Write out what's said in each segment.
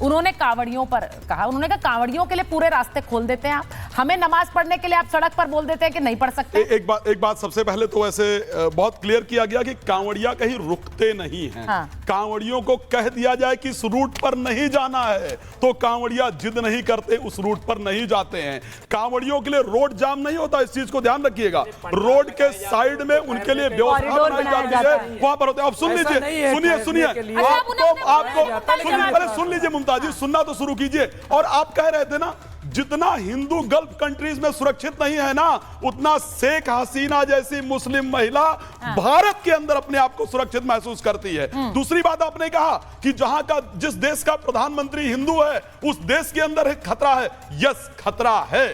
उन्होंने कांवड़ियों पर कहा, उन्होंने कहा कांवड़ियों के लिए पूरे रास्ते खोल देते हैं आप, हमें नमाज पढ़ने के लिए आप सड़क पर बोल देते हैं कि नहीं पढ़ सकते। एक बात सबसे पहले तो ऐसे बहुत क्लियर किया गया कि कांवड़िया कहीं रुकते नहीं हैं। हाँ। कांवड़ियों को कह दिया जाए कि इस रूट पर नहीं जाना है तो कांवड़िया जिद नहीं करते, उस रूट पर नहीं जाते हैं। कांवड़ियों के लिए रोड जाम नहीं होता, इस चीज को ध्यान रखिएगा। रोड के साइड में उनके लिए व्यवस्था बनाई जाती है, वहां पर होते हैं। अब सुन लीजिए, सुनिए आपको सुन लीजिए मुमताज जी, सुनना तो शुरू कीजिए। और आप कह रहे थे ना, जितना हिंदू गल्फ कंट्रीज में सुरक्षित नहीं है ना, उतना शेख हसीना जैसी मुस्लिम महिला भारत के अंदर अपने आप को सुरक्षित महसूस करती है। दूसरी बात आपने कहा कि जहां का जिस देश का प्रधानमंत्री हिंदू है उस देश के अंदर एक खतरा है। यस, खतरा है।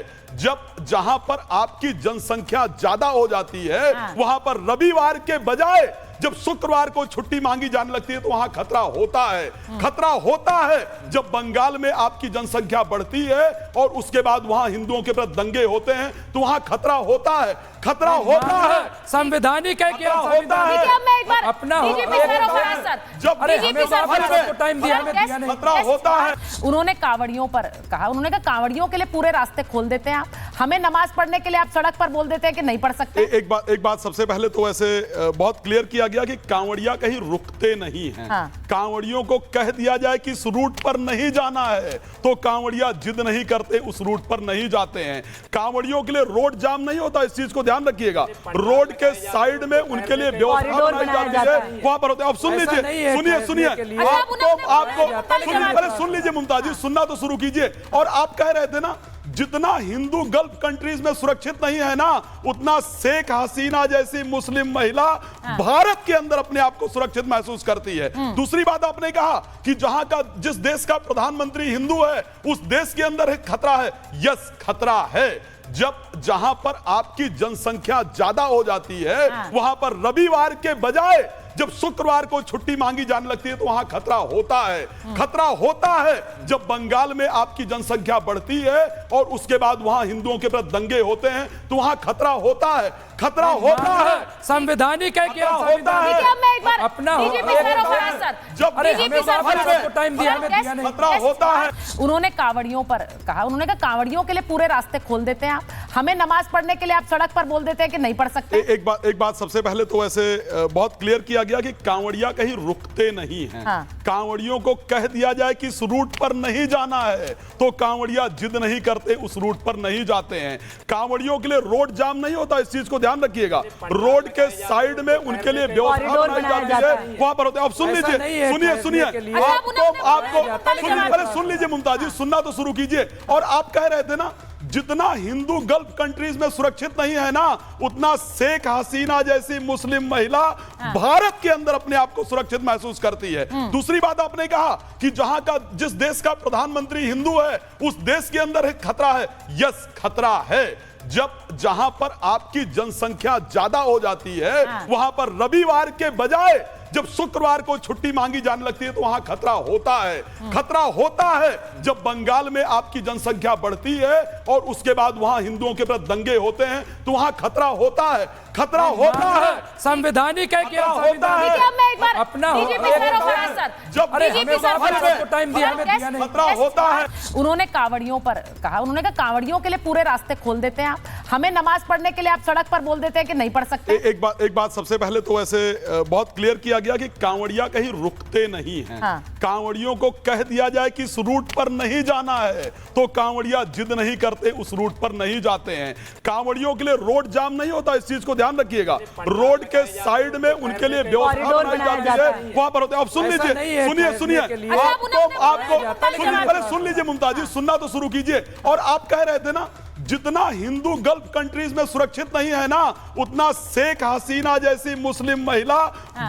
जहां पर आपकी जनसंख्या ज्यादा हो जाती है वहां पर रविवार के बजाय जब शुक्रवार को छुट्टी मांगी जाने लगती है तो वहां खतरा होता है। खतरा होता है जब बंगाल में आपकी जनसंख्या बढ़ती है और उसके बाद वहां हिंदुओं के प्रति दंगे होते हैं तो वहां खतरा होता है। खतरा होता है, संवैधानिक है क्या होता है अपना खतरा होता है। उन्होंने कांवड़ियों पर कहा, उन्होंने कहा कांवड़ियों के लिए पूरे रास्ते खोल देते हैं आप, हमें नमाज पढ़ने के लिए आप सड़क पर बोल देते हैं कि नहीं पढ़ सकते। एक बात सबसे पहले तो ऐसे बहुत क्लियर किया गया कि कांवड़िया कहीं रुकते नहीं हैं। हाँ। कांवड़ियों को कह दिया जाए कि इस रूट पर नहीं जाना है तो कांवड़िया जिद नहीं करते, उस रूट पर नहीं जाते हैं। कांवड़ियों के लिए रोड जाम नहीं होता, इस चीज को ध्यान रखिएगा। रोड के साइड में उनके लिए व्यवस्था बनाई जाती है, वहां पर होते हैं। अब सुन लीजिए आपको सुन लीजिए मुमताज जी, सुनना तो शुरू कीजिए। और आप कह रहे थे ना, जितना हिंदू गल्फ कंट्रीज में सुरक्षित नहीं है ना, उतना शेख हसीना जैसी मुस्लिम महिला भारत के अंदर अपने आप को सुरक्षित महसूस करती है। दूसरी बात आपने कहा कि जहां का जिस देश का प्रधानमंत्री हिंदू है उस देश के अंदर एक खतरा है। यस, खतरा है। जहां पर आपकी जनसंख्या ज्यादा हो जाती है वहां पर रविवार के बजाय जब शुक्रवार को छुट्टी मांगी जाने लगती है तो वहां खतरा होता है। खतरा होता है जब बंगाल में आपकी जनसंख्या बढ़ती है और उसके बाद वहां हिंदुओं के प्रति दंगे होते हैं तो वहां खतरा होता है। खतरा होता है, संवैधानिक है क्या होता है अपना खतरा होता है। उन्होंने कांवड़ियों पर कहा, उन्होंने कहा कांवड़ियों के लिए पूरे रास्ते खोल देते हैं आप, हमें नमाज पढ़ने के लिए आप सड़क पर बोल देते हैं कि नहीं पढ़ सकते। एक बात सबसे पहले तो ऐसे बहुत क्लियर किया गया कि कांवड़िया कहीं रुकते नहीं हैं। हाँ। कांवड़ियों को कह दिया जाए कि इस रूट पर नहीं जाना है तो कांवड़िया जिद नहीं करते, उस रूट पर नहीं जाते हैं। कांवड़ियों के लिए रोड जाम नहीं होता, इस चीज को ध्यान रखिएगा। रोड के साइड में उनके लिए व्यवस्था बनाई जाती है, वहां पर होते हैं। अब सुन लीजिए मुमताज जी, सुनना तो शुरू कीजिए। और आप कह रहे थे ना, जितना हिंदू गल्फ कंट्रीज में सुरक्षित नहीं है ना, उतना शेख हसीना जैसी मुस्लिम महिला भारत के अंदर अपने आप को सुरक्षित महसूस करती है। दूसरी बात आपने कहा कि जहां का जिस देश का प्रधानमंत्री हिंदू है उस देश के अंदर एक खतरा है। यस, खतरा है। जहां पर आपकी जनसंख्या ज्यादा हो जाती है वहां पर रविवार के बजाय जब शुक्रवार को छुट्टी मांगी जाने लगती है तो वहां खतरा होता है। खतरा होता है जब बंगाल में आपकी जनसंख्या बढ़ती है और उसके बाद वहां हिंदुओं के प्रति दंगे होते हैं तो वहां खतरा होता है। खतरा होता है, संवैधानिक है क्या होता है अपना खतरा होता है। उन्होंने कांवड़ियों पर कहा, उन्होंने कहा कांवड़ियों के लिए पूरे रास्ते खोल देते हैं आप, हमें नमाज पढ़ने के लिए आप सड़क पर बोल देते हैं कि नहीं पढ़ सकते। एक बात सबसे पहले तो ऐसे बहुत क्लियर किया गया कि कांवड़िया कहीं रुकते नहीं हैं। हाँ। कांवड़ियों को कह दिया जाए कि इस रूट पर नहीं जाना है तो कांवड़िया जिद नहीं करते, उस रूट पर नहीं जाते हैं। कांवड़ियों के लिए रोड जाम नहीं होता, इस चीज को ध्यान रखिएगा। रोड के साइड में उनके लिए व्यवस्था बनाई जाती है, वहां पर होते हैं। अब सुन लीजिए मुमताज जी, सुनना तो शुरू कीजिए। और आप कह रहे थे ना, जितना हिंदू गल्फ कंट्रीज में सुरक्षित नहीं है ना, उतना शेख हसीना जैसी मुस्लिम महिला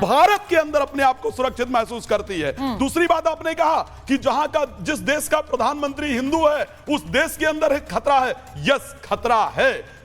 भारत के अंदर अपने आप को सुरक्षित महसूस करती है। दूसरी बात आपने कहा कि जहां का जिस देश का प्रधानमंत्री हिंदू है उस देश के अंदर एक खतरा है। यस, खतरा है।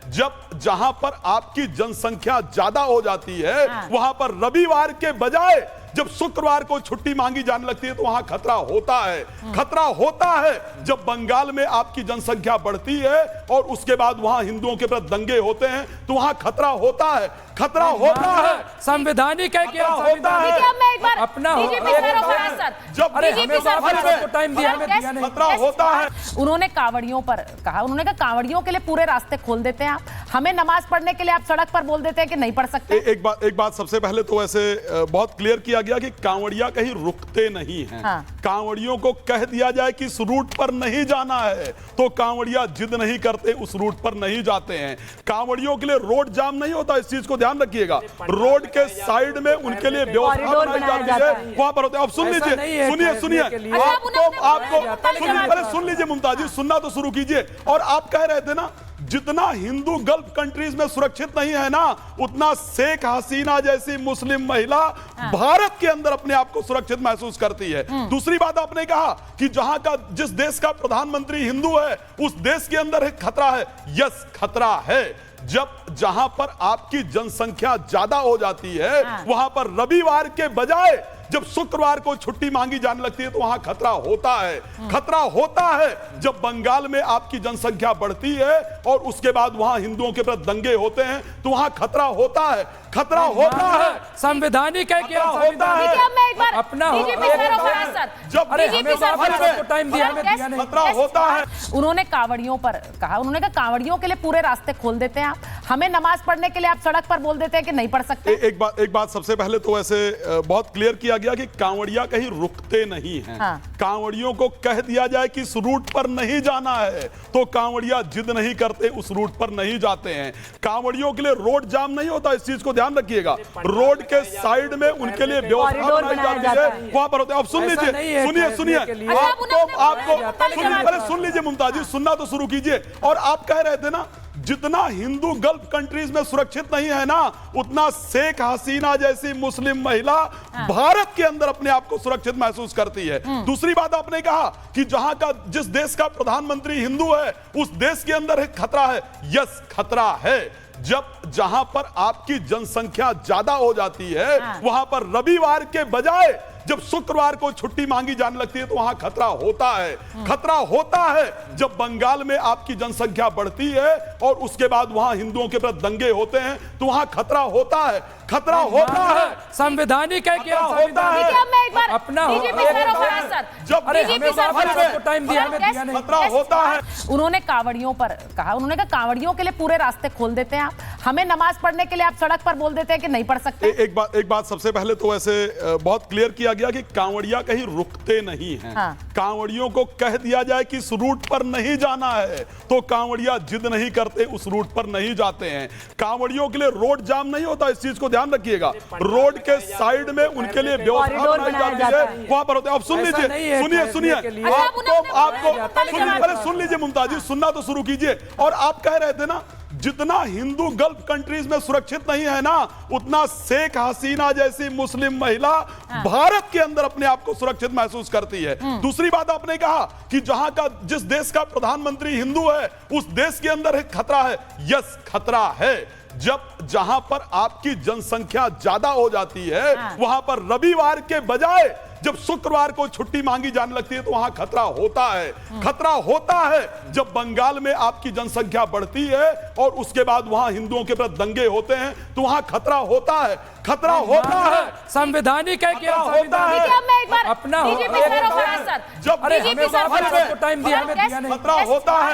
जहां पर आपकी जनसंख्या ज्यादा हो जाती है वहां पर रविवार के बजाय जब शुक्रवार को छुट्टी मांगी जाने लगती है तो वहां खतरा होता है। खतरा होता है जब बंगाल में आपकी जनसंख्या बढ़ती है और उसके बाद वहां हिंदुओं के प्रति दंगे होते हैं तो वहां खतरा होता है। खतरा होता है, संवैधानिक है कि होता है। देखिए, अब मैं एक बार अपना बीजेपी सर और फराज सर, जब बीजेपी सर फराज को टाइम दिया, हमें दिया नहीं। खतरा होता है। उन्होंने कांवड़ियों पर कहा, उन्होंने कहा कांवड़ियों के लिए पूरे रास्ते खोल देते हैं आप, हमें नमाज पढ़ने के लिए आप सड़क पर बोल देते हैं कि नहीं पढ़ सकते। एक बात सबसे पहले तो वैसे बहुत क्लियर किया गया कि कांवड़िया कहीं रुकते नहीं हैं। हाँ। कांवड़ियों को कह दिया जाए कि इस रूट पर नहीं जाना है तो कांवड़िया जिद नहीं करते, उस रूट पर नहीं जाते हैं। कांवड़ियों के लिए रोड जाम नहीं होता, इस चीज को ध्यान रखिएगा। रोड के साइड में उनके लिए व्यवस्था बनाई जाती है, वहां पर होते हैं। अब सुन लीजिए, सुनिए आपको पहले सुन लीजिए मुमताज जी, सुनना तो शुरू कीजिए। और आप कह रहे थे ना, जितना हिंदू गल्फ कंट्रीज में सुरक्षित नहीं है ना, उतना शेख हसीना जैसी मुस्लिम महिला भारत के अंदर अपने आप को सुरक्षित महसूस करती है। दूसरी बात आपने कहा कि जहां का जिस देश का प्रधानमंत्री हिंदू है उस देश के अंदर एक खतरा है। यस, खतरा है। जहां पर आपकी जनसंख्या ज्यादा हो जाती है वहां पर रविवार के बजाय जब शुक्रवार को छुट्टी मांगी जाने लगती है तो वहां खतरा होता है। खतरा होता है जब बंगाल में आपकी जनसंख्या बढ़ती है और उसके बाद वहां हिंदुओं के प्रति दंगे होते हैं तो वहां खतरा होता है। खतरा होता है, संवैधानिक है कि होता है। देखिए, अब मैं एक बार अपना बीजेपी सर और फराज सर, जब बीजेपी सर फराज को टाइम दिया, हमें दिया नहीं। खतरा होता है। उन्होंने कांवड़ियों पर कहा, उन्होंने कहा कांवड़ियों के लिए पूरे रास्ते खोल देते हैं आप, हमें नमाज पढ़ने के लिए आप सड़क पर बोल देते हैं कि नहीं पढ़ सकते। एक बात सबसे पहले तो वैसे बहुत क्लियर किया गया कि कांवड़िया कहीं रुकते नहीं हैं। हाँ। कांवड़ियों को कह दिया जाए कि इस रूट पर नहीं जाना है तो कांवड़िया जिद नहीं करते, उस रूट पर नहीं जाते हैं। कांवड़ियों के लिए रोड जाम नहीं होता, इस चीज को ध्यान रखिएगा। रोड के साइड में उनके लिए व्यवस्था बनाई जाती है, वहां पर होते हैं। अब सुन लीजिए, सुनिए आपको पहले सुन लीजिए मुमताज जी, सुनना तो शुरू कीजिए। और आप कह रहे थे ना, जितना हिंदू गल्फ कंट्रीज में सुरक्षित नहीं है ना, उतना शेख हसीना जैसी मुस्लिम महिला भारत के अंदर अपने आप को सुरक्षित महसूस करती है। दूसरी बात आपने कहा कि जहां का जिस देश का प्रधानमंत्री हिंदू है उस देश के अंदर एक खतरा है। यस, खतरा है। जहां पर आपकी जनसंख्या ज्यादा हो जाती है वहां पर रविवार के बजाय जब शुक्रवार को छुट्टी मांगी जाने लगती है तो वहां खतरा होता है। खतरा होता है जब बंगाल में आपकी जनसंख्या बढ़ती है और उसके बाद वहां हिंदुओं के प्रति दंगे होते हैं तो वहां खतरा होता है। खतरा होता है, संवैधानिक है कि होता है। देखिए, अब मैं एक बार अपना बीजेपी सर और Faraz sir, BJP sir Faraz को टाइम दिया, हमें दिया नहीं। खतरा होता है। उन्होंने कांवड़ियों पर कहा, उन्होंने कहा कांवड़ियों के लिए पूरे रास्ते खोल देते हैं आप, हमें नमाज पढ़ने के लिए आप सड़क पर बोल देते हैं कि नहीं पढ़ सकते। एक बात सबसे पहले तो वैसे बहुत क्लियर किया गया कि कांवड़िया कहीं रुकते नहीं हैं। हाँ। कांवड़ियों को कह दिया जाए कि इस रूट पर नहीं जाना है तो कांवड़िया जिद नहीं करते, उस रूट पर नहीं जाते हैं। कांवड़ियों के लिए रोड जाम नहीं होता, इस चीज को ध्यान रखिएगा। रोड के साइड में उनके लिए व्यवस्था बनाई जाती है, वहां पर होते हैं। अब सुन लीजिए, पहले सुन लीजिए मुमताज जी, सुनना तो शुरू कीजिए। और आप कह रहे थे ना, जितना हिंदू गल्फ कंट्रीज में सुरक्षित नहीं है ना, उतना शेख हसीना जैसी मुस्लिम महिला भारत के अंदर अपने आप को सुरक्षित महसूस करती है। दूसरी बात आपने कहा कि जहां का जिस देश का प्रधानमंत्री हिंदू है उस देश के अंदर एक खतरा है। यस, खतरा है। जहां पर आपकी जनसंख्या ज्यादा हो जाती है वहां पर रविवार के बजाय जब शुक्रवार को छुट्टी मांगी जाने लगती है तो वहां खतरा होता है। खतरा होता है जब बंगाल में आपकी जनसंख्या बढ़ती है और उसके बाद वहां हिंदुओं के प्रति दंगे होते हैं तो वहां खतरा होता है। खतरा होता है, संवैधानिक है कि होता है। देखिए, अब मैं एक बार अपना बीजेपी सर और Faraz sir, BJP sir Faraz को टाइम दिया, हमें दिया नहीं। खतरा होता है।